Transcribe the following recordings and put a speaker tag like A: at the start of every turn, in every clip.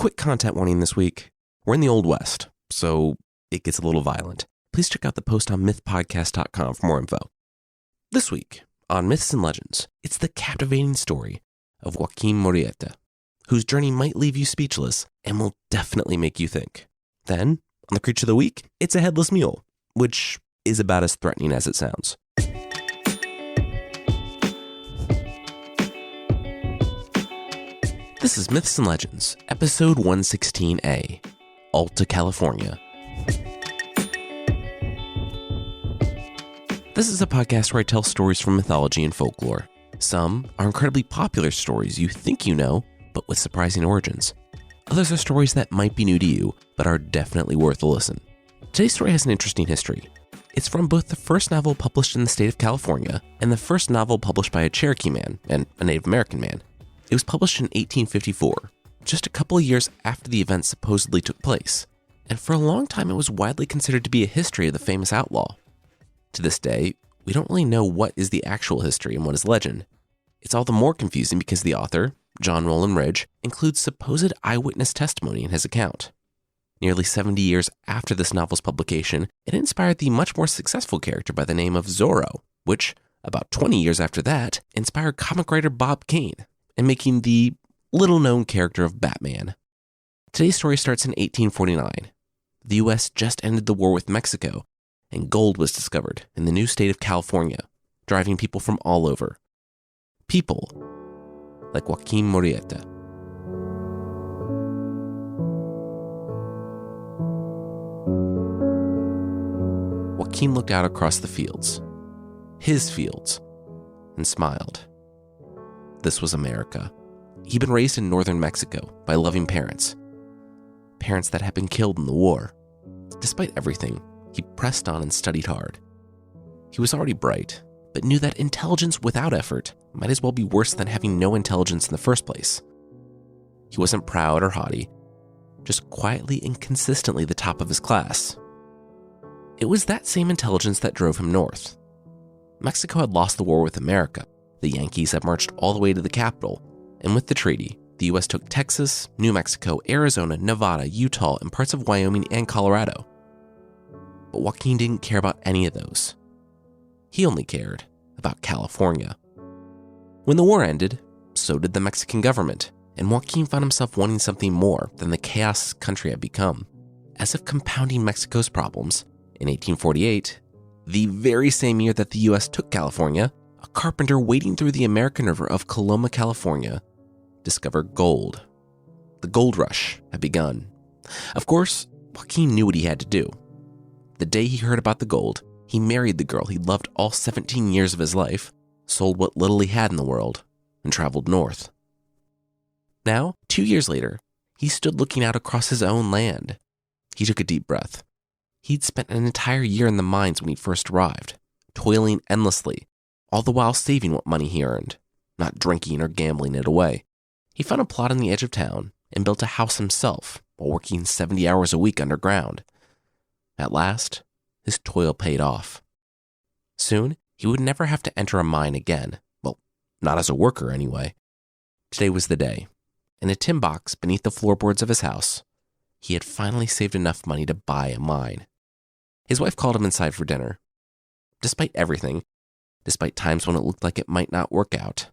A: Quick content warning this week. We're in the Old West, so it gets a little violent. Please check out the post on mythpodcast.com for more info. This week on Myths and Legends, it's the captivating story of Joaquin Murrieta, whose journey might leave you speechless and will definitely make you think. Then, on the Creature of the Week, it's a headless mule, which is about as threatening as it sounds. This is Myths and Legends, episode 116A, Alta, California. This is a podcast where I tell stories from mythology and folklore. Some are incredibly popular stories you think you know, but with surprising origins. Others are stories that might be new to you, but are definitely worth a listen. Today's story has an interesting history. It's from both the first novel published in the state of California and the first novel published by a Cherokee man and a Native American man. It was published in 1854, just a couple of years after the event supposedly took place, and for a long time it was widely considered to be a history of the famous outlaw. To this day, we don't really know what is the actual history and what is legend. It's all the more confusing because the author, John Roland Ridge, includes supposed eyewitness testimony in his account. Nearly 70 years after this novel's publication, it inspired the much more successful character by the name of Zorro, which, about 20 years after that, inspired comic writer Bob Kane, and making the little-known character of Batman. Today's story starts in 1849. The U.S. just ended the war with Mexico, and gold was discovered in the new state of California, driving people from all over. People like Joaquin Murrieta. Joaquin looked out across the fields, his fields, and smiled. This was America. He'd been raised in northern Mexico by loving parents that had been killed in the war. Despite everything, he pressed on and studied hard. He was already bright, but knew that intelligence without effort might as well be worse than having no intelligence in the first place. He wasn't proud or haughty, just quietly and consistently the top of his class. It was that same intelligence that drove him north. Mexico had lost the war with America. The Yankees had marched all the way to the capital, and with the treaty, the U.S. took Texas, New Mexico, Arizona, Nevada, Utah, and parts of Wyoming and Colorado. But Joaquin didn't care about any of those. He only cared about California. When the war ended, so did the Mexican government, and Joaquin found himself wanting something more than the chaos his country had become. As if compounding Mexico's problems, in 1848, the very same year that the U.S. took California, a carpenter wading through the American River of Coloma, California, discovered gold. The gold rush had begun. Of course, Joaquin knew what he had to do. The day he heard about the gold, he married the girl he loved all 17 years of his life, sold what little he had in the world, and traveled north. Now, 2 years later, he stood looking out across his own land. He took a deep breath. He'd spent an entire year in the mines when he first arrived, toiling endlessly, all the while saving what money he earned, not drinking or gambling it away. He found a plot on the edge of town and built a house himself while working 70 hours a week underground. At last, his toil paid off. Soon, he would never have to enter a mine again. Well, not as a worker anyway. Today was the day. In a tin box beneath the floorboards of his house, he had finally saved enough money to buy a mine. His wife called him inside for dinner. Despite everything, despite times when it looked like it might not work out,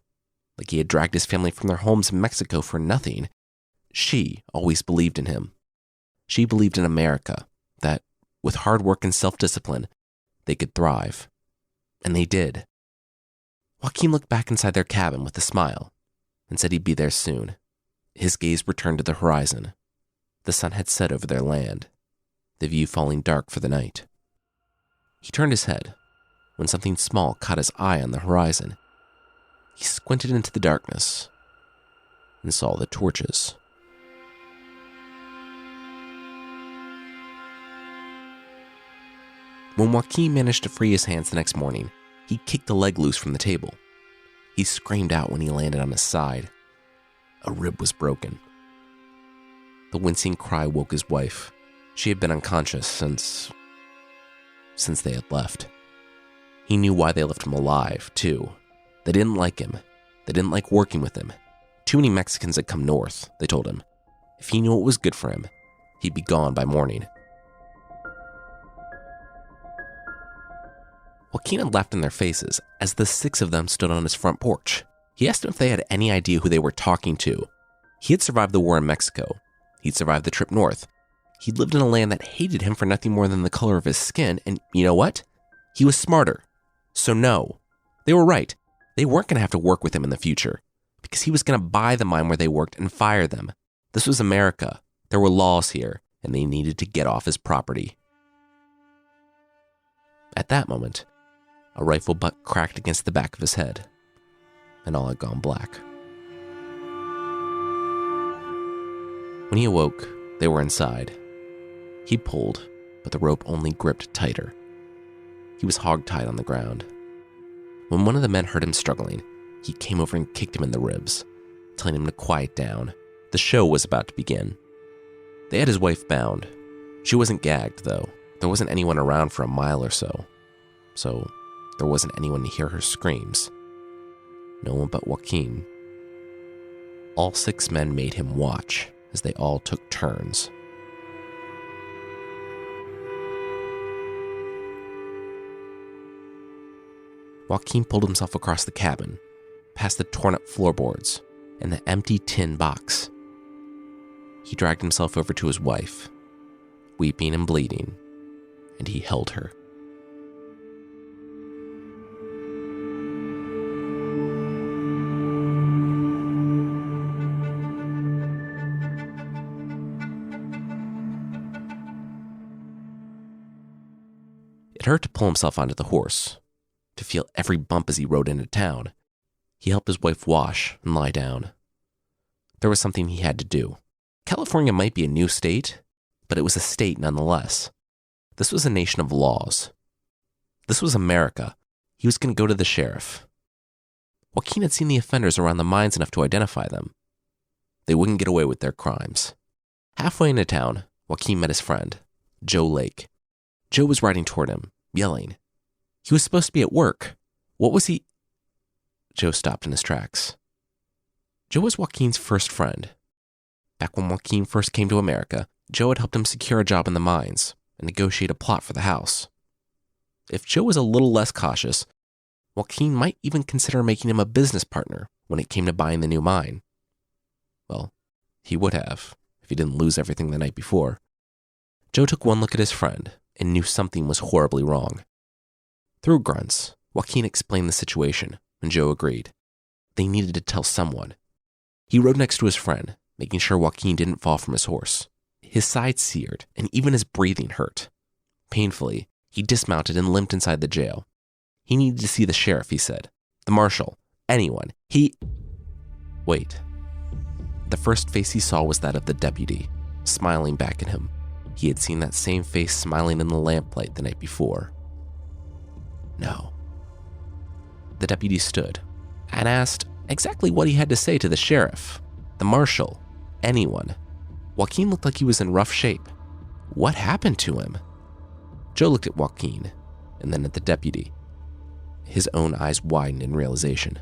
A: like he had dragged his family from their homes in Mexico for nothing, she always believed in him. She believed in America, that with hard work and self-discipline, they could thrive. And they did. Joaquin looked back inside their cabin with a smile and said he'd be there soon. His gaze returned to the horizon. The sun had set over their land, the view falling dark for the night. He turned his head when something small caught his eye on the horizon. He squinted into the darkness and saw the torches. When Joaquin managed to free his hands the next morning, he kicked a leg loose from the table. He screamed out when he landed on his side. A rib was broken. The wincing cry woke his wife. She had been unconscious since they had left. He knew why they left him alive, too. They didn't like him. They didn't like working with him. Too many Mexicans had come north, they told him. If he knew what was good for him, he'd be gone by morning. Joaquin had laughed in their faces as the 6 of them stood on his front porch. He asked them if they had any idea who they were talking to. He had survived the war in Mexico. He'd survived the trip north. He'd lived in a land that hated him for nothing more than the color of his skin, and you know what? He was smarter. So no, they were right. They weren't going to have to work with him in the future, because he was going to buy the mine where they worked and fire them. This was America. There were laws here, and they needed to get off his property. At that moment, a rifle butt cracked against the back of his head, and all had gone black. When he awoke, they were inside. He pulled, but the rope only gripped tighter. He was hogtied on the ground. When one of the men heard him struggling, he came over and kicked him in the ribs, telling him to quiet down. The show was about to begin. They had his wife bound. She wasn't gagged, though. There wasn't anyone around for a mile or so. So there wasn't anyone to hear her screams. No one but Joaquin. All 6 men made him watch as they all took turns. Joaquin pulled himself across the cabin, past the torn-up floorboards and the empty tin box. He dragged himself over to his wife, weeping and bleeding, and he held her. It hurt to pull himself onto the horse, to feel every bump as he rode into town. He helped his wife wash and lie down. There was something he had to do. California might be a new state, but it was a state nonetheless. This was a nation of laws. This was America. He was going to go to the sheriff. Joaquin had seen the offenders around the mines enough to identify them. They wouldn't get away with their crimes. Halfway into town, Joaquin met his friend, Joe Lake. Joe was riding toward him, yelling. He was supposed to be at work. What was he? Joe stopped in his tracks. Joe was Joaquin's first friend. Back when Joaquin first came to America, Joe had helped him secure a job in the mines and negotiate a plot for the house. If Joe was a little less cautious, Joaquin might even consider making him a business partner when it came to buying the new mine. Well, he would have, if he didn't lose everything the night before. Joe took one look at his friend and knew something was horribly wrong. Through grunts, Joaquin explained the situation, and Joe agreed. They needed to tell someone. He rode next to his friend, making sure Joaquin didn't fall from his horse. His side seared, and even his breathing hurt. Painfully, he dismounted and limped inside the jail. He needed to see the sheriff, he said. The marshal. Anyone. Wait. The first face he saw was that of the deputy, smiling back at him. He had seen that same face smiling in the lamplight the night before. No. The deputy stood and asked exactly what he had to say to the sheriff, the marshal, anyone. Joaquin looked like he was in rough shape. What happened to him? Joe looked at Joaquin and then at the deputy. His own eyes widened in realization.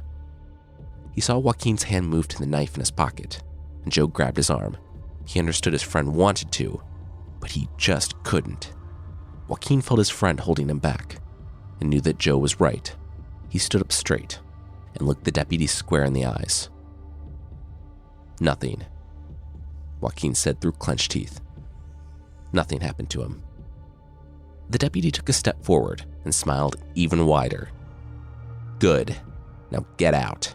A: He saw Joaquin's hand move to the knife in his pocket, and Joe grabbed his arm. He understood his friend wanted to, but he just couldn't. Joaquin felt his friend holding him back and knew that Joe was right. He stood up straight and looked the deputy square in the eyes. Nothing, Joaquin said through clenched teeth. Nothing happened to him. The deputy took a step forward and smiled even wider. Good. Now get out.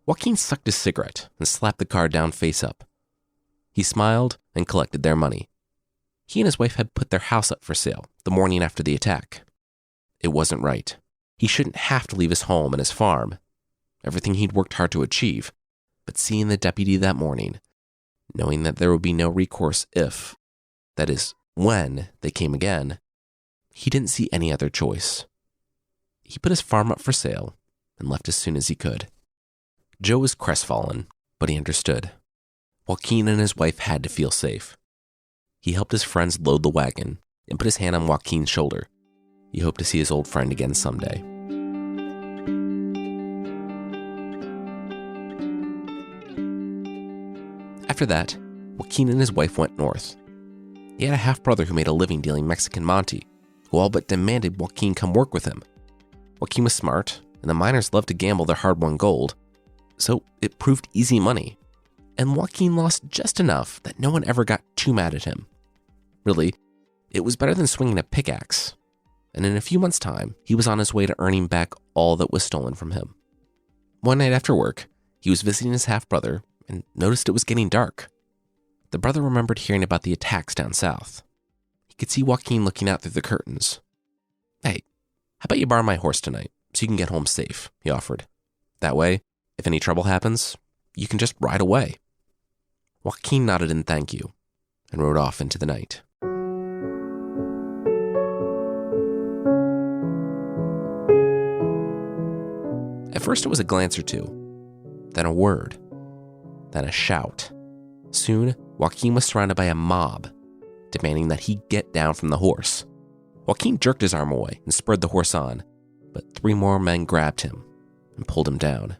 A: Joaquin sucked his cigarette and slapped the car down face up. He smiled and collected their money. He and his wife had put their house up for sale the morning after the attack. It wasn't right. He shouldn't have to leave his home and his farm, everything he'd worked hard to achieve. But seeing the deputy that morning, knowing that there would be no recourse if, that is, when they came again, he didn't see any other choice. He put his farm up for sale and left as soon as he could. Joe was crestfallen, but he understood. Joaquin and his wife had to feel safe. He helped his friends load the wagon and put his hand on Joaquin's shoulder. He hoped to see his old friend again someday. After that, Joaquin and his wife went north. He had a half-brother who made a living dealing Mexican Monte, who all but demanded Joaquin come work with him. Joaquin was smart, and the miners loved to gamble their hard-won gold, so it proved easy money. And Joaquin lost just enough that no one ever got too mad at him. Really, it was better than swinging a pickaxe, and in a few months' time, he was on his way to earning back all that was stolen from him. One night after work, he was visiting his half-brother and noticed it was getting dark. The brother remembered hearing about the attacks down south. He could see Joaquin looking out through the curtains. "Hey, how about you borrow my horse tonight so you can get home safe?" he offered. "That way, if any trouble happens, you can just ride away." Joaquin nodded in thank you and rode off into the night. At first it was a glance or two, then a word, then a shout. Soon, Joaquin was surrounded by a mob, demanding that he get down from the horse. Joaquin jerked his arm away and spurred the horse on, but 3 more men grabbed him and pulled him down.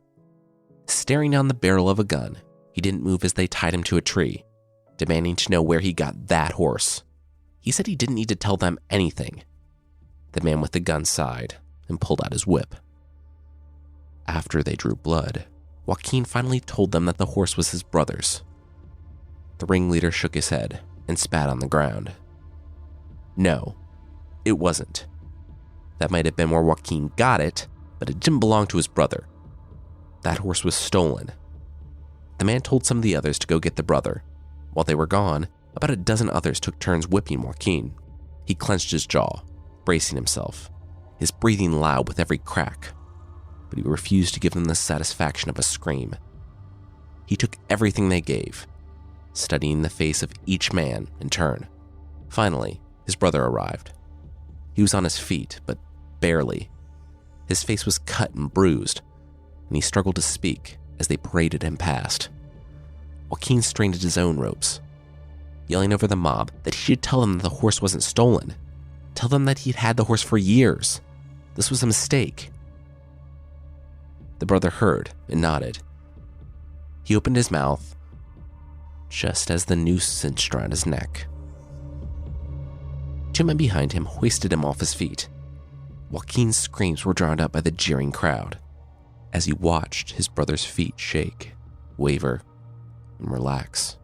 A: Staring down the barrel of a gun, he didn't move as they tied him to a tree, demanding to know where he got that horse. He said he didn't need to tell them anything. The man with the gun sighed and pulled out his whip. After they drew blood, Joaquin finally told them that the horse was his brother's. The ringleader shook his head and spat on the ground. No, it wasn't. That might have been where Joaquin got it, but it didn't belong to his brother. That horse was stolen. The man told some of the others to go get the brother. While they were gone, about a dozen others took turns whipping Joaquin. He clenched his jaw, bracing himself, his breathing loud with every crack. But he refused to give them the satisfaction of a scream. He took everything they gave, studying the face of each man in turn. Finally, his brother arrived. He was on his feet, but barely. His face was cut and bruised, and he struggled to speak as they paraded him past. Joaquin strained at his own ropes, yelling over the mob that he should tell them that the horse wasn't stolen. Tell them that he'd had the horse for years. This was a mistake. The brother heard and nodded. He opened his mouth just as the noose cinched around his neck. 2 men behind him hoisted him off his feet. Joaquin's screams were drowned out by the jeering crowd as he watched his brother's feet shake, waver, and relax.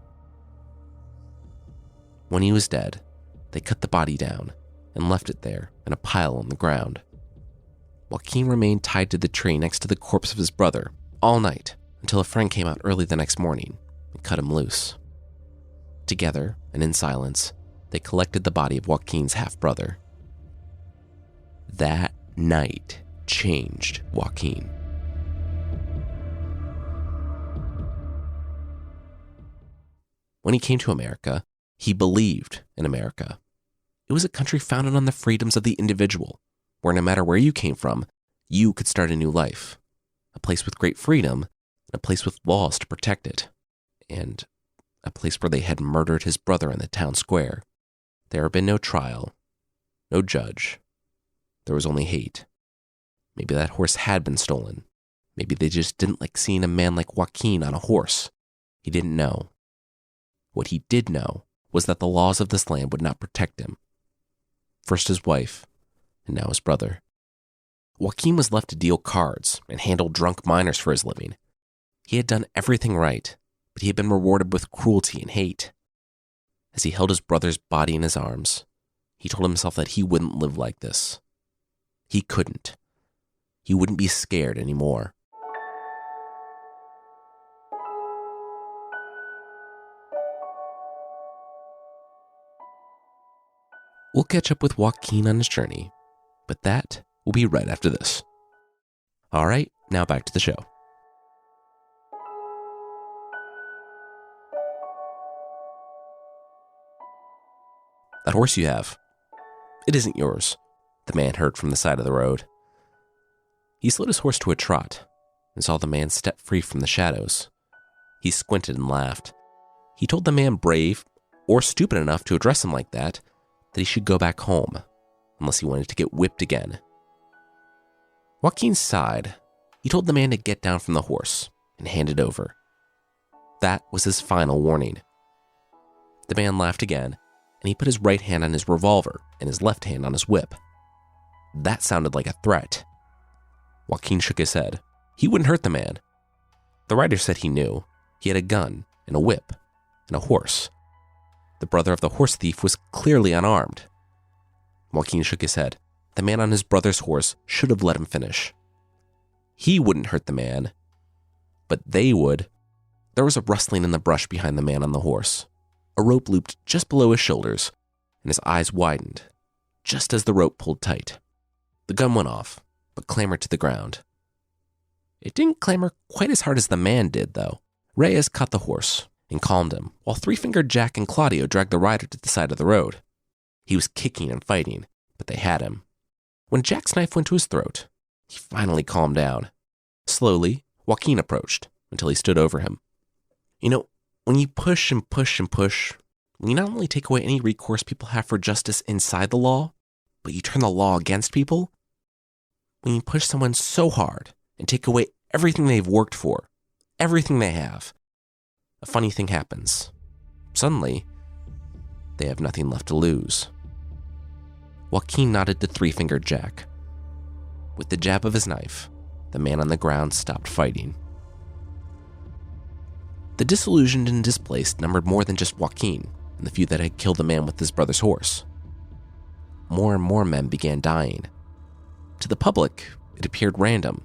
A: When he was dead, they cut the body down and left it there in a pile on the ground. Joaquin remained tied to the tree next to the corpse of his brother all night until a friend came out early the next morning and cut him loose. Together and in silence, they collected the body of Joaquin's half-brother. That night changed Joaquin. When he came to America, he believed in America. It was a country founded on the freedoms of the individual, where no matter where you came from, you could start a new life. A place with great freedom, and a place with laws to protect it. And a place where they had murdered his brother in the town square. There had been no trial, no judge. There was only hate. Maybe that horse had been stolen. Maybe they just didn't like seeing a man like Joaquin on a horse. He didn't know. What he did know was that the laws of this land would not protect him. First his wife, and now his brother. Joaquin was left to deal cards and handle drunk miners for his living. He had done everything right, but he had been rewarded with cruelty and hate. As he held his brother's body in his arms, he told himself that he wouldn't live like this. He couldn't. He wouldn't be scared anymore. We'll catch up with Joaquin on his journey, but that will be right after this. All right, now back to the show. That horse you have, it isn't yours, the man heard from the side of the road. He slowed his horse to a trot and saw the man step free from the shadows. He squinted and laughed. He told the man brave or stupid enough to address him like that he should go back home. unless he wanted to get whipped again. Joaquin sighed. He told the man to get down from the horse and hand it over. That was his final warning. The man laughed again, and he put his right hand on his revolver and his left hand on his whip. That sounded like a threat. Joaquin shook his head. He wouldn't hurt the man. The rider said he knew. He had a gun and a whip and a horse. The brother of the horse thief was clearly unarmed. Joaquin shook his head. The man on his brother's horse should have let him finish. He wouldn't hurt the man, but they would. There was a rustling in the brush behind the man on the horse. A rope looped just below his shoulders, and his eyes widened, just as the rope pulled tight. The gun went off, but clambered to the ground. It didn't clamber quite as hard as the man did, though. Reyes caught the horse and calmed him, while three-fingered Jack and Claudio dragged the rider to the side of the road. He was kicking and fighting, but they had him. When Jack's knife went to his throat, he finally calmed down. Slowly, Joaquin approached until he stood over him. You know, when you push and push and push, when you not only take away any recourse people have for justice inside the law, but you turn the law against people, when you push someone so hard and take away everything they've worked for, everything they have, a funny thing happens. Suddenly, they have nothing left to lose. Joaquin nodded to three-fingered Jack. With the jab of his knife, the man on the ground stopped fighting. The disillusioned and displaced numbered more than just Joaquin and the few that had killed the man with his brother's horse. More and more men began dying. To the public, it appeared random,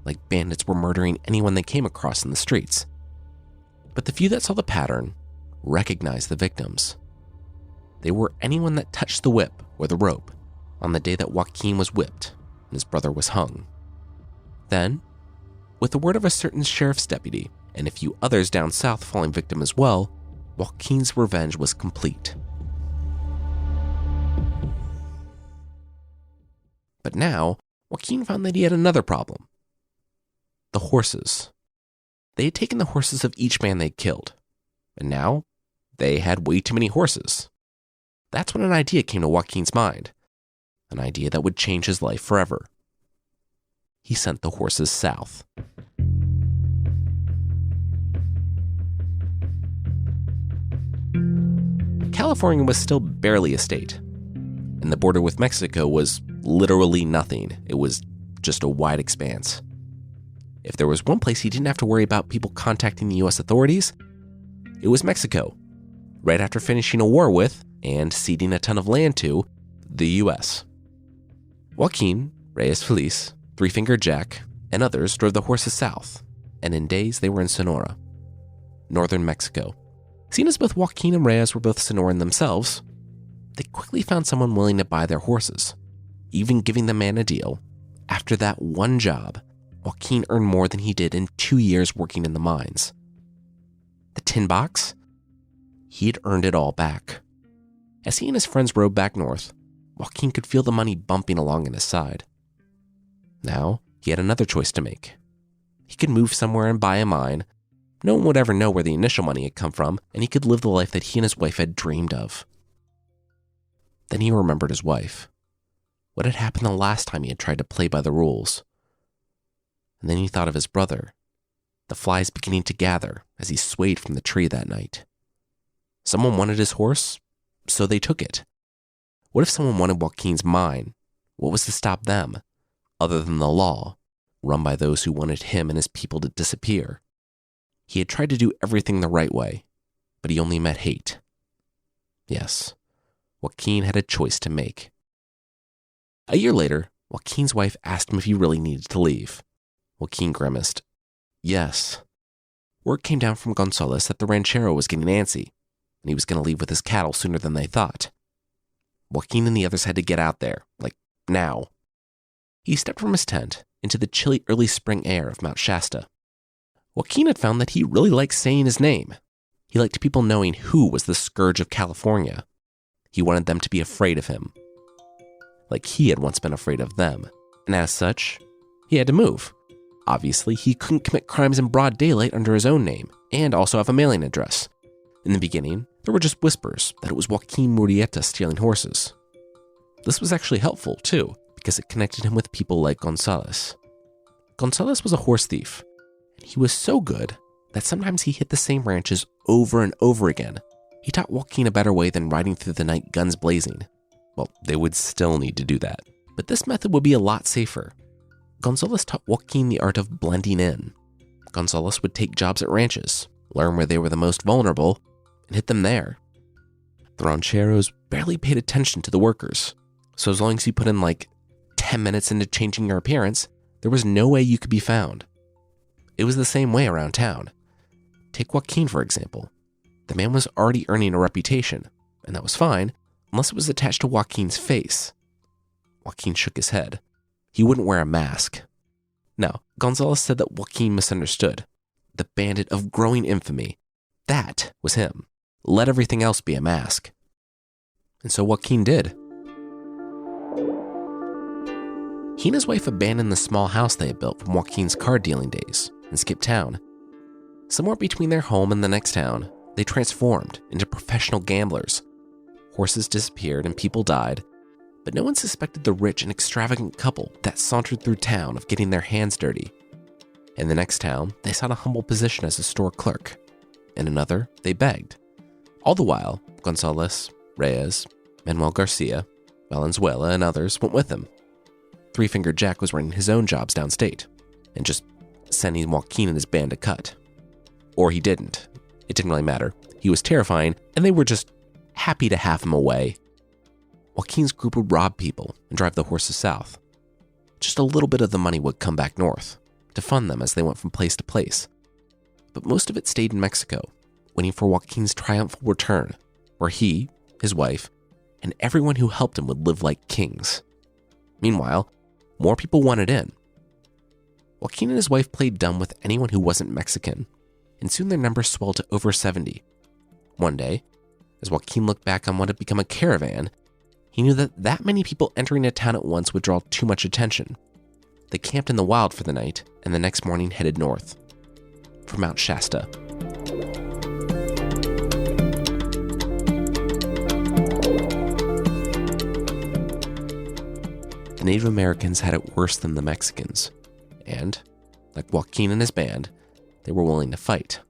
A: like bandits were murdering anyone they came across in the streets. But the few that saw the pattern recognized the victims. They were anyone that touched the whip or the rope on the day that Joaquin was whipped and his brother was hung. Then, with the word of a certain sheriff's deputy and a few others down south falling victim as well, Joaquin's revenge was complete. But now, Joaquin found that he had another problem. The horses. They had taken the horses of each man they'd killed, and now they had way too many horses. That's when an idea came to Joaquin's mind, an idea that would change his life forever. He sent the horses south. California was still barely a state, and the border with Mexico was literally nothing. It was just a wide expanse. If there was one place he didn't have to worry about people contacting the U.S. authorities, it was Mexico, right after finishing a war with and ceding a ton of land to the U.S. Joaquin, Reyes Feliz, Three-Fingered Jack, and others drove the horses south, and in days they were in Sonora, northern Mexico. Seeing as both Joaquin and Reyes were both Sonoran themselves, they quickly found someone willing to buy their horses, even giving the man a deal. After that one job, Joaquin earned more than he did in 2 years working in the mines. The tin box? He had earned it all back. As he and his friends rode back north, Joaquin could feel the money bumping along at his side. Now, he had another choice to make. He could move somewhere and buy a mine. No one would ever know where the initial money had come from, and he could live the life that he and his wife had dreamed of. Then he remembered his wife. What had happened the last time he had tried to play by the rules? And then he thought of his brother, the flies beginning to gather as he swayed from the tree that night. Someone wanted his horse, so they took it. What if someone wanted Joaquin's mine? What was to stop them, other than the law, run by those who wanted him and his people to disappear? He had tried to do everything the right way, but he only met hate. Yes, Joaquin had a choice to make. A year later, Joaquin's wife asked him if he really needed to leave. Joaquin grimaced. Yes. Word came down from Gonzales that the ranchero was getting antsy, and he was going to leave with his cattle sooner than they thought. Joaquin and the others had to get out there, like now. He stepped from his tent into the chilly early spring air of Mount Shasta. Joaquin had found that he really liked saying his name. He liked people knowing who was the scourge of California. He wanted them to be afraid of him, like he had once been afraid of them. And as such, he had to move. Obviously, he couldn't commit crimes in broad daylight under his own name, and also have a mailing address. In the beginning, there were just whispers that it was Joaquin Murrieta stealing horses. This was actually helpful, too, because it connected him with people like Gonzalez. Gonzalez was a horse thief, and he was so good that sometimes he hit the same ranches over and over again. He taught Joaquin a better way than riding through the night guns blazing. Well, they would still need to do that, but this method would be a lot safer. Gonzalez taught Joaquin the art of blending in. Gonzalez would take jobs at ranches, learn where they were the most vulnerable, and hit them there. The rancheros barely paid attention to the workers, so as long as you put in like 10 minutes into changing your appearance, there was no way you could be found. It was the same way around town. Take Joaquin, for example. The man was already earning a reputation, and that was fine, unless it was attached to Joaquin's face. Joaquin shook his head. He wouldn't wear a mask. No, Gonzalez said that Joaquin misunderstood. The bandit of growing infamy. That was him. Let everything else be a mask. And so Joaquin did. He and his wife abandoned the small house they had built from Joaquin's card dealing days and skipped town. Somewhere between their home and the next town, they transformed into professional gamblers. Horses disappeared and people died, but no one suspected the rich and extravagant couple that sauntered through town of getting their hands dirty. In the next town, they sought a humble position as a store clerk. In another, they begged. All the while, Gonzalez, Reyes, Manuel Garcia, Valenzuela, and others went with him. Three-Fingered Jack was running his own jobs downstate and just sending Joaquin and his band a cut. Or he didn't. It didn't really matter. He was terrifying, and they were just happy to have him away. Joaquin's group would rob people and drive the horses south. Just a little bit of the money would come back north to fund them as they went from place to place. But most of it stayed in Mexico, waiting for Joaquin's triumphal return, where he, his wife, and everyone who helped him would live like kings. Meanwhile, more people wanted in. Joaquin and his wife played dumb with anyone who wasn't Mexican, and soon their numbers swelled to over 70. One day, as Joaquin looked back on what had become a caravan, he knew that many people entering a town at once would draw too much attention. They camped in the wild for the night, and the next morning headed north, for Mount Shasta. The Native Americans had it worse than the Mexicans, and, like Joaquin and his band, they were willing to fight.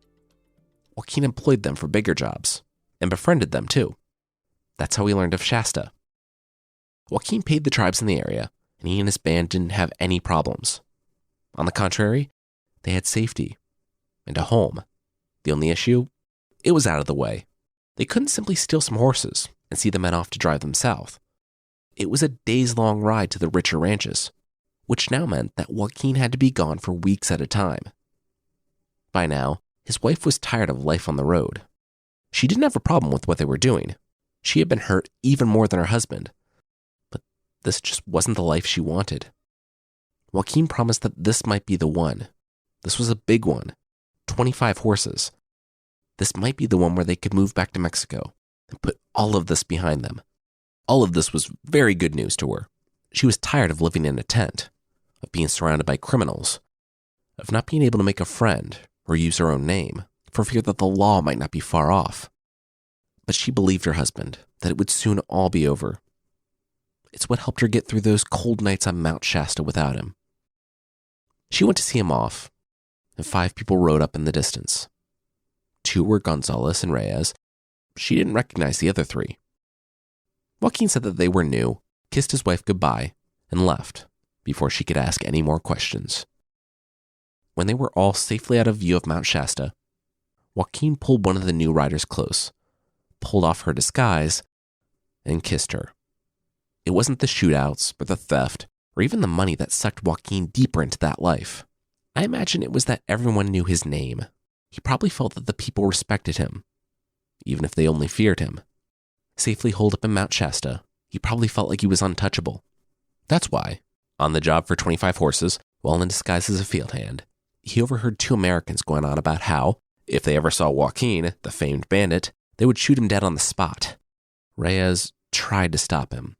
A: Joaquin employed them for bigger jobs, and befriended them too. That's how he learned of Shasta. Joaquin paid the tribes in the area, and he and his band didn't have any problems. On the contrary, they had safety and a home. The only issue? It was out of the way. They couldn't simply steal some horses and see the men off to drive them south. It was a days-long ride to the richer ranches, which now meant that Joaquin had to be gone for weeks at a time. By now, his wife was tired of life on the road. She didn't have a problem with what they were doing. She had been hurt even more than her husband. But this just wasn't the life she wanted. Joaquin promised that this might be the one. This was a big one. 25 horses. This might be the one where they could move back to Mexico and put all of this behind them. All of this was very good news to her. She was tired of living in a tent, of being surrounded by criminals, of not being able to make a friend or use her own name for fear that the law might not be far off. But she believed her husband that it would soon all be over. It's what helped her get through those cold nights on Mount Shasta without him. She went to see him off, and 5 people rode up in the distance. 2 were Gonzalez and Reyes. She didn't recognize the other 3. Joaquin said that they were new, kissed his wife goodbye, and left before she could ask any more questions. When they were all safely out of view of Mount Shasta, Joaquin pulled one of the new riders close, pulled off her disguise, and kissed her. It wasn't the shootouts, or the theft, or even the money that sucked Joaquin deeper into that life. I imagine it was that everyone knew his name. He probably felt that the people respected him, even if they only feared him. Safely holed up in Mount Shasta, he probably felt like he was untouchable. That's why, on the job for 25 horses, while in disguise as a field hand, he overheard 2 Americans going on about how, if they ever saw Joaquin, the famed bandit, they would shoot him dead on the spot. Reyes tried to stop him.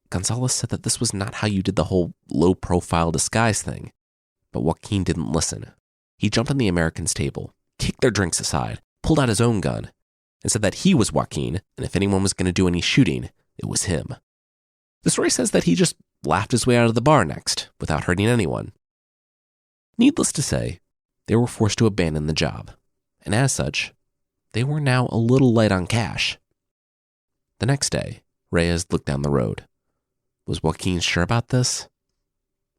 A: Gonzalez said that this was not how you did the whole low-profile disguise thing, but Joaquin didn't listen. He jumped on the Americans' table, kicked their drinks aside, pulled out his own gun, and said that he was Joaquin, and if anyone was going to do any shooting, it was him. The story says that he just laughed his way out of the bar next, without hurting anyone. Needless to say, they were forced to abandon the job, and as such, they were now a little light on cash. The next day, Reyes looked down the road. Was Joaquin sure about this?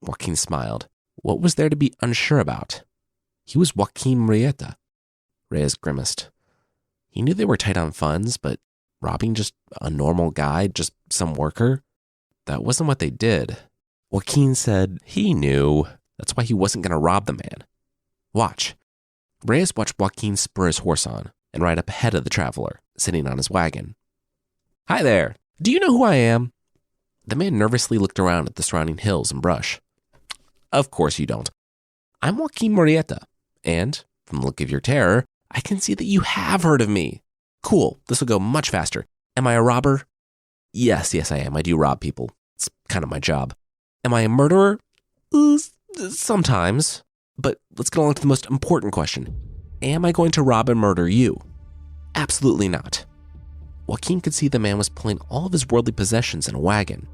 A: Joaquin smiled. What was there to be unsure about? He was Joaquin Murrieta. Reyes grimaced. He knew they were tight on funds, but robbing just a normal guy, just some worker, that wasn't what they did. Joaquin said he knew. That's why he wasn't going to rob the man. Watch. Reyes watched Joaquin spur his horse on and ride up ahead of the traveler, sitting on his wagon. Hi there. Do you know who I am? The man nervously looked around at the surrounding hills and brush. Of course you don't. I'm Joaquin Murrieta, and from the look of your terror, I can see that you have heard of me. Cool, this will go much faster. Am I a robber? Yes, I am. I do rob people. It's kind of my job. Am I a murderer? Sometimes. But let's get on to the most important question. Am I going to rob and murder you? Absolutely not. Joaquin could see the man was pulling all of his worldly possessions in a wagon.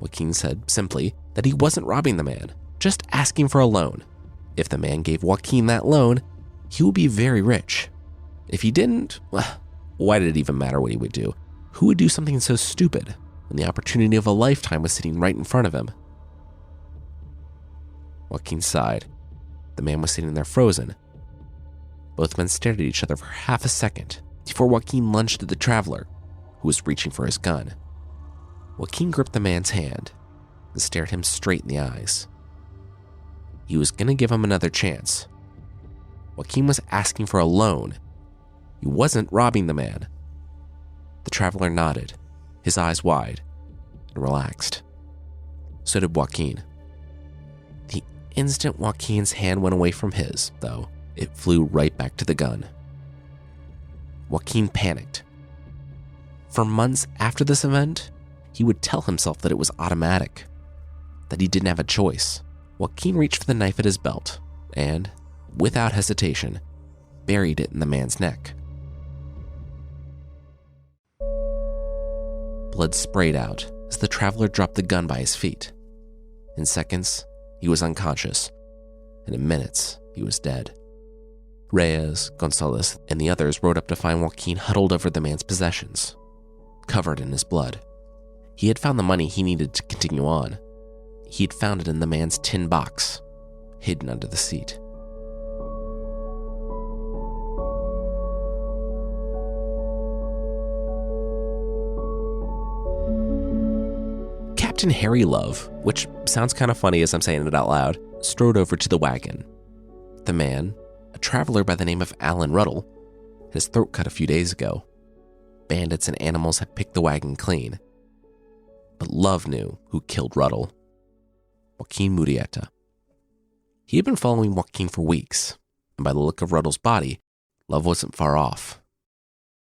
A: Joaquin said simply that he wasn't robbing the man, just asking for a loan. If the man gave Joaquin that loan, he would be very rich. If he didn't, well, why did it even matter what he would do? Who would do something so stupid when the opportunity of a lifetime was sitting right in front of him? Joaquin sighed. The man was sitting there frozen. Both men stared at each other for half a second before Joaquin lunged at the traveler, who was reaching for his gun. Joaquin gripped the man's hand and stared him straight in the eyes. He was going to give him another chance. Joaquin was asking for a loan. He wasn't robbing the man. The traveler nodded, his eyes wide, and relaxed. So did Joaquin. The instant Joaquin's hand went away from his, though, it flew right back to the gun. Joaquin panicked. For months after this event, he would tell himself that it was automatic, that he didn't have a choice. Joaquin reached for the knife at his belt and, without hesitation, buried it in the man's neck. Blood sprayed out as the traveler dropped the gun by his feet. In seconds, he was unconscious, and in minutes, he was dead. Reyes, Gonzalez, and the others rode up to find Joaquin huddled over the man's possessions, covered in his blood. He had found the money he needed to continue on. He had found it in the man's tin box, hidden under the seat. Captain Harry Love, which sounds kind of funny as I'm saying it out loud, strode over to the wagon. The man, a traveler by the name of Alan Ruddle, had his throat cut a few days ago. Bandits and animals had picked the wagon clean. But Love knew who killed Ruddle. Joaquin Murrieta. He had been following Joaquin for weeks, and by the look of Ruddle's body, Love wasn't far off.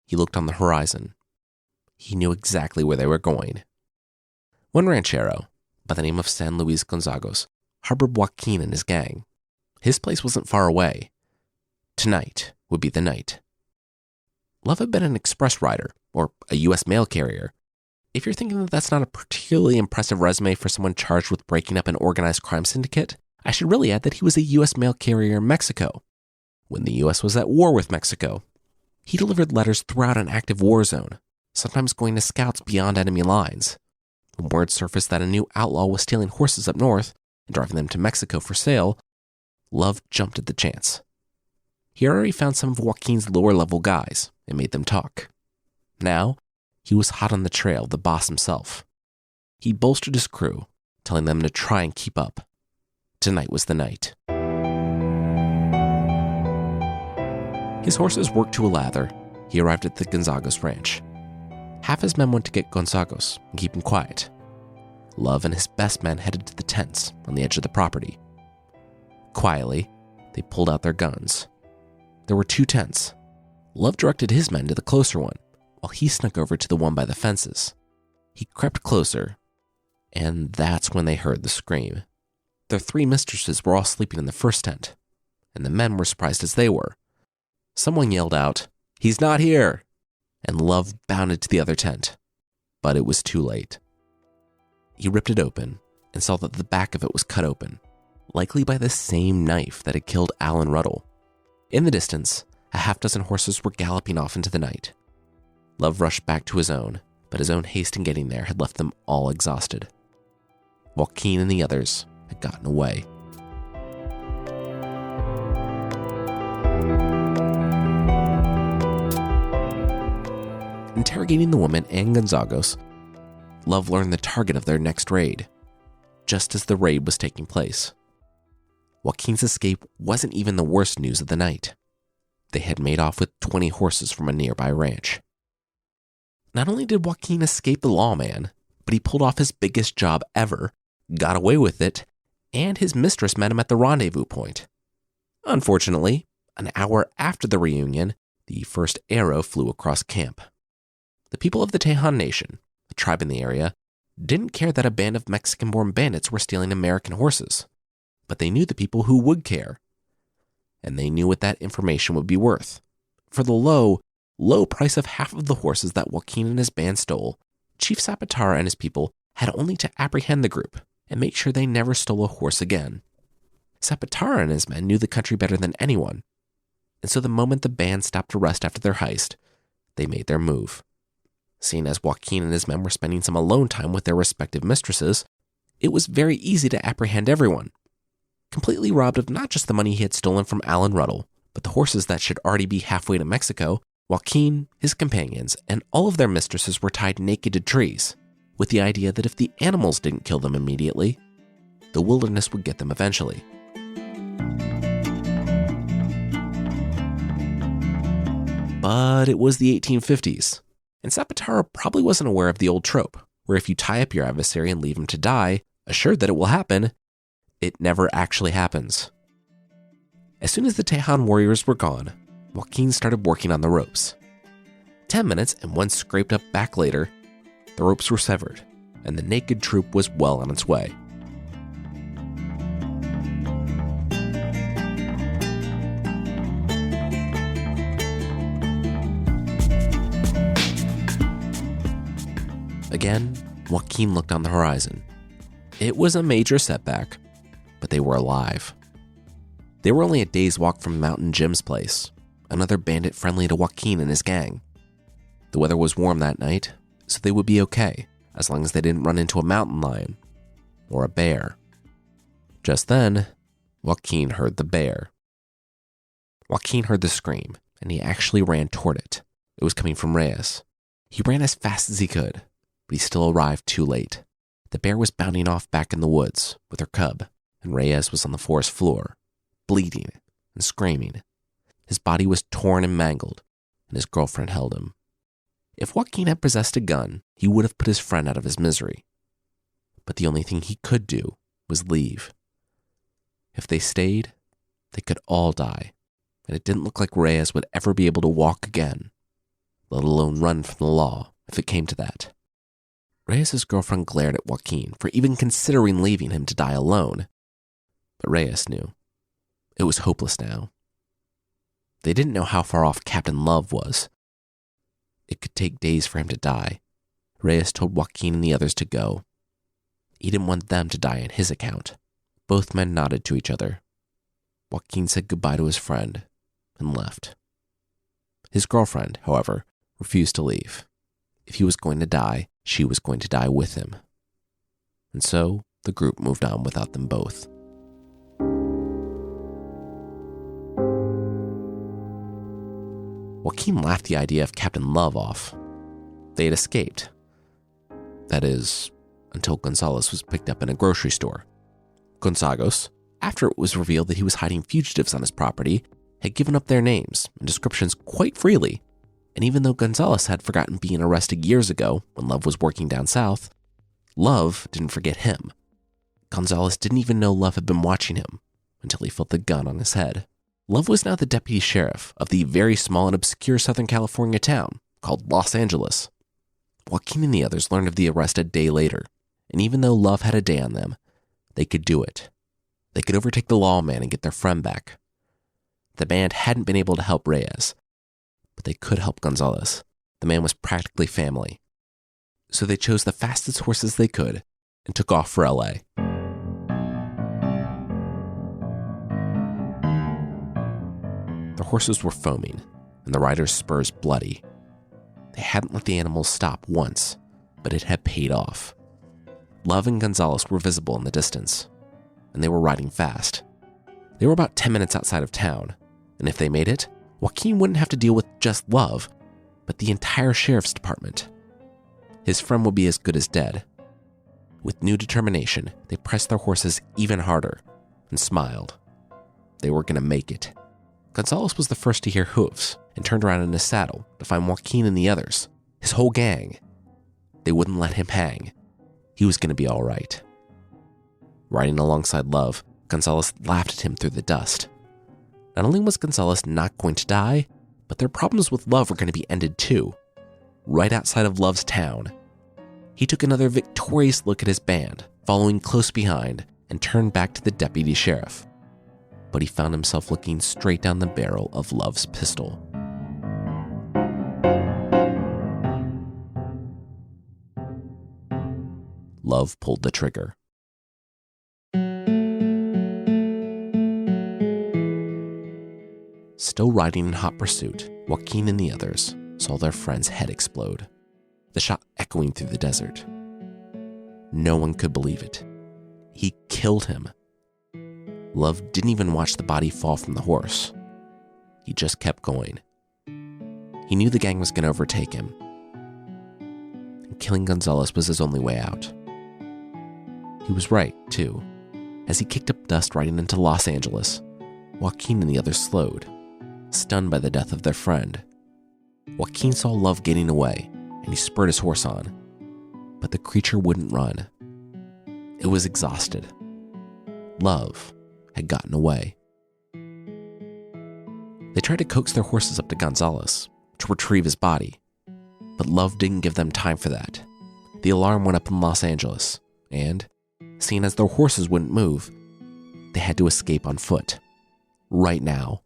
A: He looked on the horizon. He knew exactly where they were going. One ranchero, by the name of San Luis Gonzagos, harbored Joaquin and his gang. His place wasn't far away. Tonight would be the night. Love had been an express rider, or a U.S. mail carrier. If you're thinking that that's not a particularly impressive resume for someone charged with breaking up an organized crime syndicate, I should really add that he was a U.S. mail carrier in Mexico, when the U.S. was at war with Mexico. He delivered letters throughout an active war zone, sometimes going to scouts beyond enemy lines. When word surfaced that a new outlaw was stealing horses up north and driving them to Mexico for sale, Love jumped at the chance. He already found some of Joaquin's lower-level guys and made them talk. Now, he was hot on the trail of the boss himself. He bolstered his crew, telling them to try and keep up. Tonight was the night. His horses worked to a lather. He arrived at the Gonzagos ranch. Half his men went to get Gonzagos and keep him quiet. Love and his best men headed to the tents on the edge of the property. Quietly, they pulled out their guns. There were 2 tents. Love directed his men to the closer one, while he snuck over to the one by the fences. He crept closer, and that's when they heard the scream. Their 3 mistresses were all sleeping in the first tent, and the men were surprised as they were. Someone yelled out, "He's not here!" And Love bounded to the other tent, but it was too late. He ripped it open and saw that the back of it was cut open, likely by the same knife that had killed Alan Ruddle. In the distance, a half dozen horses were galloping off into the night. Love rushed back to his own, but his own haste in getting there had left them all exhausted. Joaquin and the others had gotten away. Interrogating the woman and Gonzagos, Love learned the target of their next raid, just as the raid was taking place. Joaquin's escape wasn't even the worst news of the night. They had made off with 20 horses from a nearby ranch. Not only did Joaquin escape the lawman, but he pulled off his biggest job ever, got away with it, and his mistress met him at the rendezvous point. Unfortunately, an hour after the reunion, the first arrow flew across camp. The people of the Tejon Nation, a tribe in the area, didn't care that a band of Mexican-born bandits were stealing American horses, but they knew the people who would care. And they knew what that information would be worth. For the low price of half of the horses that Joaquin and his band stole, Chief Zapatara and his people had only to apprehend the group and make sure they never stole a horse again. Zapatara and his men knew the country better than anyone, and so the moment the band stopped to rest after their heist, they made their move. Seeing as Joaquin and his men were spending some alone time with their respective mistresses, it was very easy to apprehend everyone. Completely robbed of not just the money he had stolen from Alan Ruddle, but the horses that should already be halfway to Mexico, Joaquin, his companions, and all of their mistresses were tied naked to trees, with the idea that if the animals didn't kill them immediately, the wilderness would get them eventually. But it was the 1850s, and Zapatara probably wasn't aware of the old trope, where if you tie up your adversary and leave him to die, assured that it will happen, it never actually happens. As soon as the Tejon warriors were gone, Joaquin started working on the ropes. 10 minutes and one scraped up back later, the ropes were severed, and the naked troop was well on its way. Again, Joaquin looked on the horizon. It was a major setback, but they were alive. They were only a day's walk from Mountain Jim's place, another bandit friendly to Joaquin and his gang. The weather was warm that night, so they would be okay, as long as they didn't run into a mountain lion or a bear. Just then, Joaquin heard the bear. Joaquin heard the scream, and he actually ran toward it. It was coming from Reyes. He ran as fast as he could, but he still arrived too late. The bear was bounding off back in the woods with her cub, and Reyes was on the forest floor, bleeding and screaming. His body was torn and mangled, and his girlfriend held him. If Joaquin had possessed a gun, he would have put his friend out of his misery. But the only thing he could do was leave. If they stayed, they could all die, and it didn't look like Reyes would ever be able to walk again, let alone run from the law if it came to that. Reyes' girlfriend glared at Joaquin for even considering leaving him to die alone, but Reyes knew. It was hopeless now. They didn't know how far off Captain Love was. It could take days for him to die. Reyes told Joaquin and the others to go. He didn't want them to die on his account. Both men nodded to each other. Joaquin said goodbye to his friend and left. His girlfriend, however, refused to leave. If he was going to die, she was going to die with him. And so the group moved on without them both. Joaquin laughed the idea of Captain Love off. They had escaped. That is, until Gonzalez was picked up in a grocery store. Gonzagos, after it was revealed that he was hiding fugitives on his property, had given up their names and descriptions quite freely. And even though Gonzalez had forgotten being arrested years ago when Love was working down south, Love didn't forget him. Gonzalez didn't even know Love had been watching him until he felt the gun on his head. Love was now the deputy sheriff of the very small and obscure Southern California town called Los Angeles. Joaquin and the others learned of the arrest a day later, and even though Love had a day on them, they could do it. They could overtake the lawman and get their friend back. The band hadn't been able to help Reyes, but they could help Gonzalez. The man was practically family. So they chose the fastest horses they could and took off for LA. The horses were foaming, and the riders' spurs bloody. They hadn't let the animals stop once, but it had paid off. Love and Gonzalez were visible in the distance, and they were riding fast. They were about 10 minutes outside of town, and if they made it, Joaquin wouldn't have to deal with just Love, but the entire sheriff's department. His friend would be as good as dead. With new determination, they pressed their horses even harder and smiled. They were going to make it. Gonzalez was the first to hear hoofs and turned around in his saddle to find Joaquin and the others, his whole gang. They wouldn't let him hang. He was going to be all right. Riding alongside Love, Gonzalez laughed at him through the dust. Not only was Gonzalez not going to die, but their problems with Love were going to be ended too. Right outside of Love's town. He took another victorious look at his band, following close behind, and turned back to the deputy sheriff. But he found himself looking straight down the barrel of Love's pistol. Love pulled the trigger. Still riding in hot pursuit, Joaquin and the others saw their friend's head explode, the shot echoing through the desert. No one could believe it. He killed him. Love didn't even watch the body fall from the horse. He just kept going. He knew the gang was going to overtake him. And killing Gonzalez was his only way out. He was right, too. As he kicked up dust riding into Los Angeles, Joaquin and the others slowed, stunned by the death of their friend. Joaquin saw Love getting away, and he spurred his horse on. But the creature wouldn't run. It was exhausted. Love had gotten away. They tried to coax their horses up to Gonzalez to retrieve his body, but Love didn't give them time for that. The alarm went up in Los Angeles, and, seeing as their horses wouldn't move, they had to escape on foot. Right now.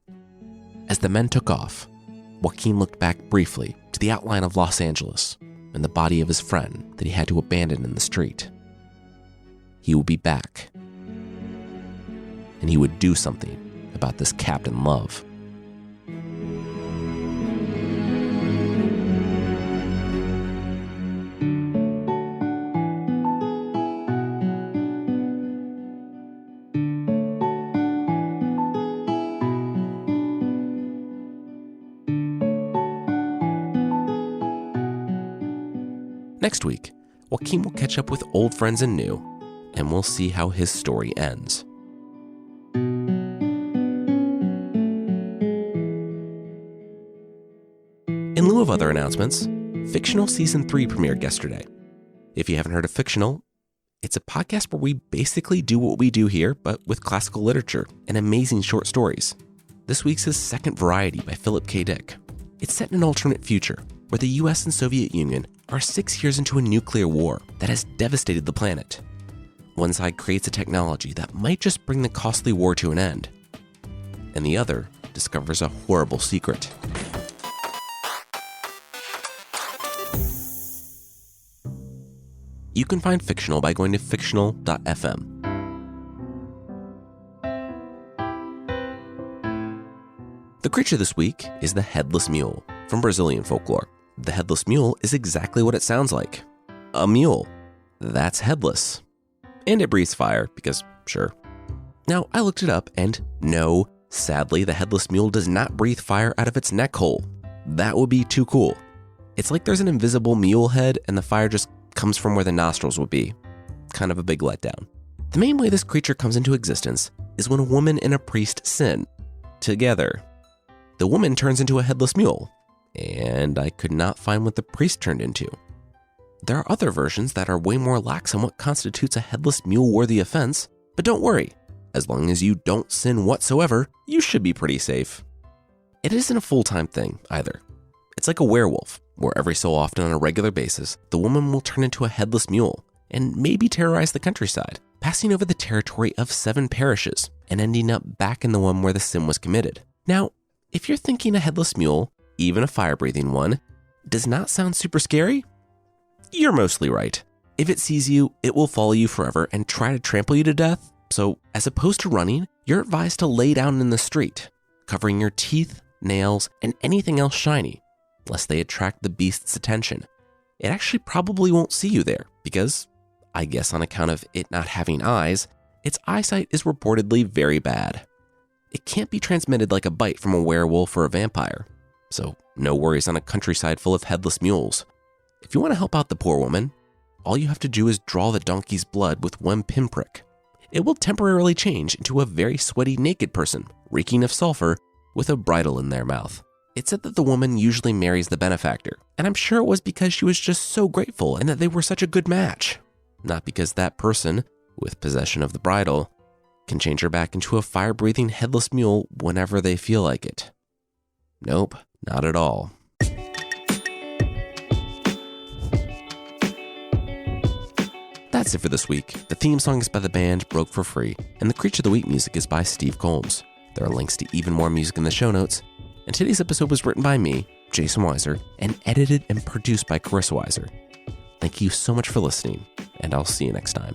A: As the men took off, Joaquin looked back briefly to the outline of Los Angeles and the body of his friend that he had to abandon in the street. He would be back. And he would do something about this Captain Love. Next week, Joaquin will catch up with old friends and new, and we'll see how his story ends. In lieu of other announcements, Fictional Season 3 premiered yesterday. If you haven't heard of Fictional, it's a podcast where we basically do what we do here, but with classical literature and amazing short stories. This week's is Second Variety by Philip K. Dick. It's set in an alternate future, where the US and Soviet Union are 6 years into a nuclear war that has devastated the planet. One side creates a technology that might just bring the costly war to an end, and the other discovers a horrible secret. You can find Fictional by going to fictional.fm. The creature this week is the headless mule from Brazilian folklore. The headless mule is exactly what it sounds like. A mule. That's headless. And it breathes fire, because sure. Now, I looked it up, and no, sadly, the headless mule does not breathe fire out of its neck hole. That would be too cool. It's like there's an invisible mule head, and the fire just comes from where the nostrils would be. Kind of a big letdown. The main way this creature comes into existence is when a woman and a priest sin together. The woman turns into a headless mule, and I could not find what the priest turned into. There are other versions that are way more lax on what constitutes a headless mule-worthy offense, but don't worry. As long as you don't sin whatsoever, you should be pretty safe. It isn't a full-time thing, either. It's like a werewolf, where every so often on a regular basis, the woman will turn into a headless mule and maybe terrorize the countryside, passing over the territory of 7 parishes and ending up back in the one where the sin was committed. Now, if you're thinking a headless mule, even a fire-breathing one, does not sound super scary, you're mostly right. If it sees you, it will follow you forever and try to trample you to death. So as opposed to running, you're advised to lay down in the street, covering your teeth, nails, and anything else shiny, lest they attract the beast's attention. It actually probably won't see you there because, I guess on account of it not having eyes, its eyesight is reportedly very bad. It can't be transmitted like a bite from a werewolf or a vampire, so no worries on a countryside full of headless mules. If you want to help out the poor woman, all you have to do is draw the donkey's blood with one pinprick. It will temporarily change into a very sweaty naked person, reeking of sulfur, with a bridle in their mouth. It's said that the woman usually marries the benefactor, and I'm sure it was because she was just so grateful and that they were such a good match. Not because that person, with possession of the bridle, can change her back into a fire-breathing headless mule whenever they feel like it. Nope, not at all. That's it for this week. The theme song is by the band Broke for Free, and the Creature of the Week music is by Steve Combs. There are links to even more music in the show notes, and today's episode was written by me, Jason Weiser, and edited and produced by Carissa Weiser. Thank you so much for listening, and I'll see you next time.